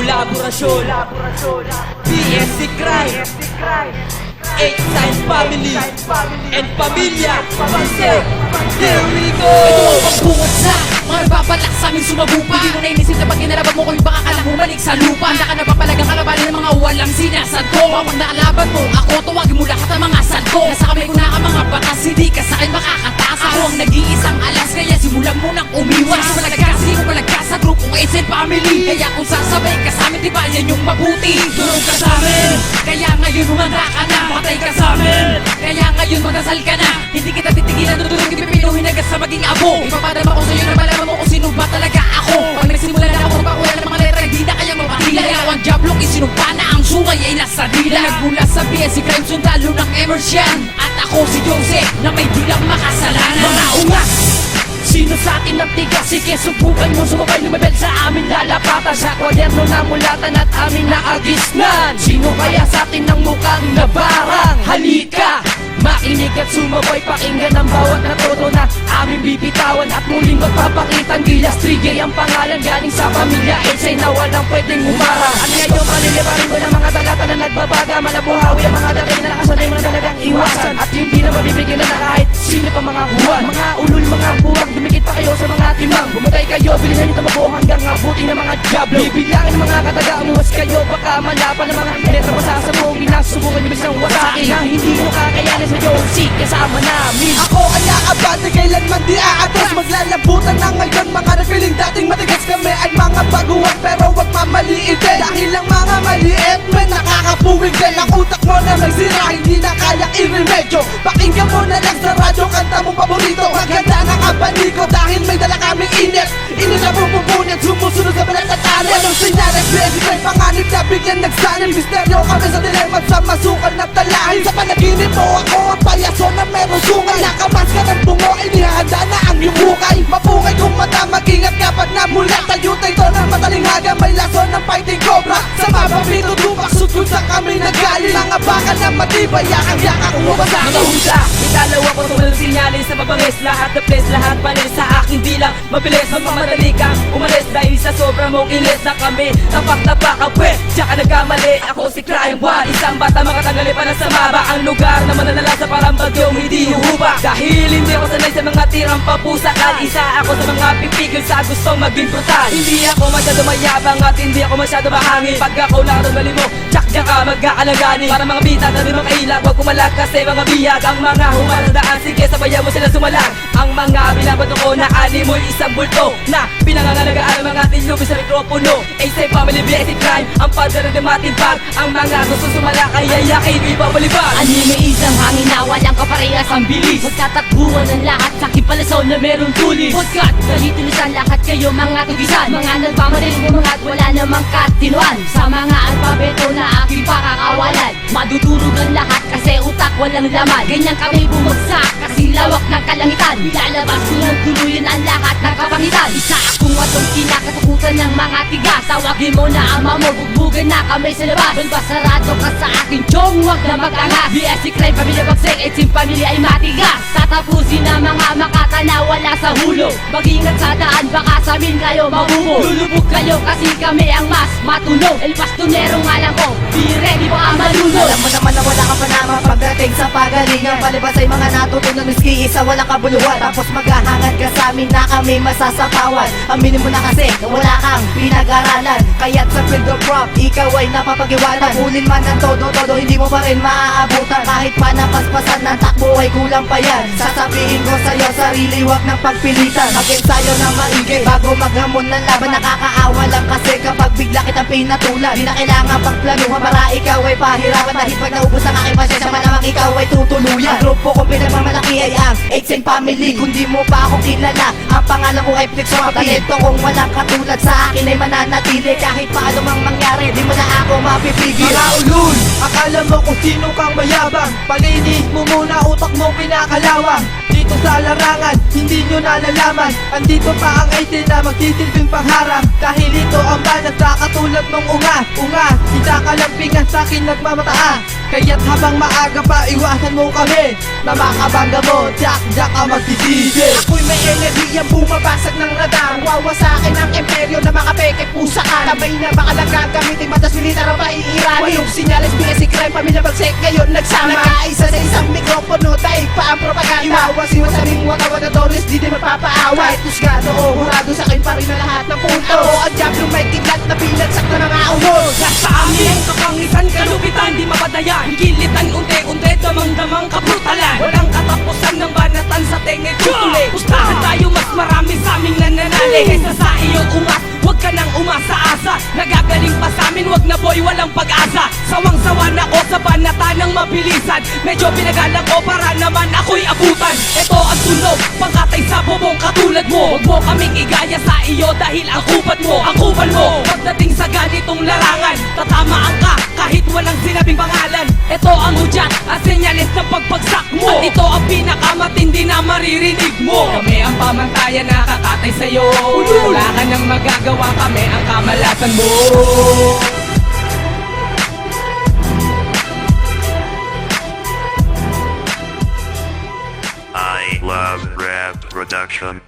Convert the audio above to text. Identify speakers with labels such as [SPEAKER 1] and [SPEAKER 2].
[SPEAKER 1] kolaborasyon, BSC Crime, H-Sign Family, and Pamilya Pansek. Here we go!
[SPEAKER 2] Bungod sa mga nagbabalak sa amin sumabupa. Hindi mo na inisip na pag kinalaban mo kung baka ka lang bumalik sa lupa. Handa ka na papalagang kalabanin ng mga walang sinasadko. Pag naalaban mo ako, tuwagin mo lahat ng mga sadko. Nasa kamay ko na ang mga batas, hindi ka sa akin makakatakas. Ako ang nag-iisang alas, kaya simulan mo nang umiwas. Hindi ko malagkas sa grupong H-Sign Family. Kaya kung sasabay ka sa amin, di ba yan yung mabuti? Durog ka sa amin, kaya ngayon humanda ka na. Patay ka sa amin, kaya ngayon magdasal ka na. Hindi kita titigilan, tutulog ipipinuhin agad sa maging abo. Ipapadama ko sa'yo na malaman mo kung sino ba talaga ako. Pag nagsimula na ako magpakuha ng mga letra, hindi na kayang mapakila. Ako ang diablong isinumpa na ang sungay ay nasa dila. Nagmula sa BSC Crime, sundalo ng Emerson. At ako si Jose na may dilang makasalanan. Mga ungas! Sino sa atin ang tigas? Sige, subukan mo sumabay lumabel sa amin lalapatan. Sa kwaderno na mulatan at amin na agisnan. Sino kaya sa atin ang mukhang nabarang? Halika! Makinig at sumabay, pakinggan ang bawat natuto na aming bibitawan. At muling magpapakitang gilas, Trigay ang pangalan galing sa pamilya H-Sign na walang pwedeng humarang. Ano yan yung malilibarin ko ng mga talata na nagbabaga. Malabuhawi ang mga dati na nakasanay mo na talagang iwasan. At hindi na mabibigyan na kahit sino pa mga buwan. Mga ulul, mga buwag, dumikit pa kayo sa mga timang. Bumutay kayo, bilisan nito mabuo hanggang abuti ng mga diablo. Bibilangin ng mga kataga, umuwas kayo, baka malapan ng mga letra masasabong. Ginasubukan nyo bisang wasakin na hindi mo kakayanin sa Josie kasama namin.
[SPEAKER 3] Ako ay naabad na kailanman di aatos. Maglalabutan na ngayon mga revealing dating matigas. Kami ay mga baguhan pero wag mamaliit din. Dahil ang mga maliit may nakakapuwing din. Ang utak mo na may sira hindi na kayang i-remedyo. Pakinggan mo na lang sa radyo, kanta mong paborito. Maganda ng abaniko dahil may dala kaming init. Init na pupunit, sumusunod sa balat at alit. Anong sinyares, BSC Crime, panganib na biglang nagsanib. Misteryo kami sa dilema sa masukal na talahin. Sa panaginip mo ako ang payaso na meron sungay. Nakamaska ng bungo, inihahanda na ang iyong hukay. Mapungay kung mata, mag-ingat kapag namulat. Tayo tayo na madaling haga, may lason ng fighting cobra. Sa mapapito, tumaksot kung saan kami nagaling. Mga baka na matibay, yakang-yakang umubas sa
[SPEAKER 1] Mga
[SPEAKER 3] akin.
[SPEAKER 1] hula, ikalawa ko tumalang sinyalis sa mabangis. Lahat na place, lahat panis sa akin di lang mabilis. Magmamadali kang umalis dahil sa sobrang mong ilis na kami. Tapak-tapak ang pwe, tsaka nagkamali. Ako si Crime One, isang bata makatagali pa na sa maba. Ang lugar na mananala sa parang bagyong hindi huhuba. Dahil hindi ako sanay sa mga tirang papusakan. Isa ako sa mga pipigil sa gustong maging brutal. Hindi ako masyado mayabang at hindi ako masyado mahangin. Pag ako lang ang bali mo, tsak dyan ka magkaalagani. Para mga bita na rin mga ilag, huwag kumalag kasi mga biyag. Ang mga humarandaan, sige sabayan mo sila sumalang. Ang mga binabato ko na animoy isang bulto na pinangangalagaan ang mga tilubi sa mikropono. H-Sign Family, BSC Crime, ang padre ng matimbang. Ang mga gusto sumala kaya yakin ibabalibag.
[SPEAKER 2] Anime isang hangin na walang kaparehas ang bilis. Magtatakbuhan ng lahat sa kipalasaw na merong tulis. Pagkat galitulisan lahat kayo mga tugisan. Mga nagmamariling mo mga at wala namang katinuan. Sa mga alpabeto na aking pakakawalan. Madudurog ang lahat kasi utak walang laman. Ganyan kami bumagsak kasi lawak ng kalangitan. Ilalabas ko ng tuluyan ang lahat ng kapangitan. Isa akong watong kinakatakutan ng mga tigas. Tawagin mo na ama mo, bugbugan na kami sa labas. Balbasarado ka sa aking chong, wag na mag-angas. BSC Crime, Pamilya Pansek, H-Sign Family ay matigas. Tatapusin na mga makata na wala sa hulog. Mag-ingat sa daan, baka sa amin kayo mabubo. Lulubog kayo kasi kami ang mas matunog. El Pastonero nga lang ko, be ready baka malunod.
[SPEAKER 4] Alam mo naman na wala ka pa naman pagdating sa pagalingan. Palibas ay mga natutunan, miski isa walang kabuluhan. Tapos maghahangad ka sa amin na kami masasapawan. Aminin mo na kasi na wala kang pinag-aralan. Kaya't sa field of rap, ikaw ay napapag-iwanan. Ulin man ng todo-todo, hindi mo pa rin maaabutan. Kahit pa napaspasan ng takbo ay kulang pa yan. Sasabihin ko sa'yo, sarili wag ng pagpilitan. Mag-ensayo ng maigi bago maghamon ng laban. Nakakaawa lang kasi kapag bigla kitang pinatulan. Di na kailangan pang planuhan para ikaw ay pahirapan. Dahil pag naubos ang aking pasyensya, malamang ikaw ay tutuluyan. Ang grupo kong pinagmamalaki ay ang H-Sign Family. Kung di mo pa ako kilala, ang pangalan ko ay Flix Wapi. Talento kong walang katulad sa akin ay mananatili. Kahit pa anumang mangyari, di mo na ako mapipigil.
[SPEAKER 3] Mga ulul, akala mo kung sino kang mayabang. Palinis mo muna utak mo pinakalawang. Di dito sa larangan, hindi nyo nalalaman. Andito pa ang 18 na magtitilping pangharang. Dahil ito ang banat na katulad mong unga Kita kalampingan sa'kin nagmamataa. Kaya't habang maaga pa iwasan mo kami, na makabangga mo, Jack ang magtitigi.
[SPEAKER 2] Ako'y may enerhiyang bumabasag ng radar. Wawa sa akin ang imperyo na makapeke pusa ka. Tabay na baka lang gagamitin matas militar ang maiirani. Walong sinyalis, BSC crime, pamilya bagsek ngayon nagsama. Nagkaisa sa isang mikropono, daig pa ang propaganda. Iwawas-iwas sa aming watawadadores, di din magpapaawa. Kahit tusgado o hurado sa akin pa rin na lahat ng punto. Ako ang diablong may kidlat na pinagsak na mga uhod.
[SPEAKER 1] Nasa amin ang kapangisan, kalupitan, di mapadaya. Higilitan, unti-unti, damang-damang kabrutalan. Walang katapusan ng banatan sa tenge tutuli. Pustahan tayo, mas marami sa aming nananali. Kaysa sa iyo umas, huwag ka nang umasa-asa. Nagagaling pa sa amin, wag na boy, walang pag-asa. Sawang-sawa na ako sa banatan ng mabilisan. Medyo pinagalang ko para naman ako'y abutan. Ito ang tunog, pangkatay sa bubong katulad mo. Huwag mo kaming igaya sa iyo dahil ang kupat mo, ang kupal mo. Pagdating sa ganitong larangan, tatamaan ka kahit walang sinabing pangalan. Ito ang hudyat, ang senyalis ng pagpagsak mo. At ito ang pinakamatindi na maririnig mo. Kami ang pamantayan na kakatay sa'yo. Wala ka nang magagawa, kami ang kamalasan mo.
[SPEAKER 5] I love rap production.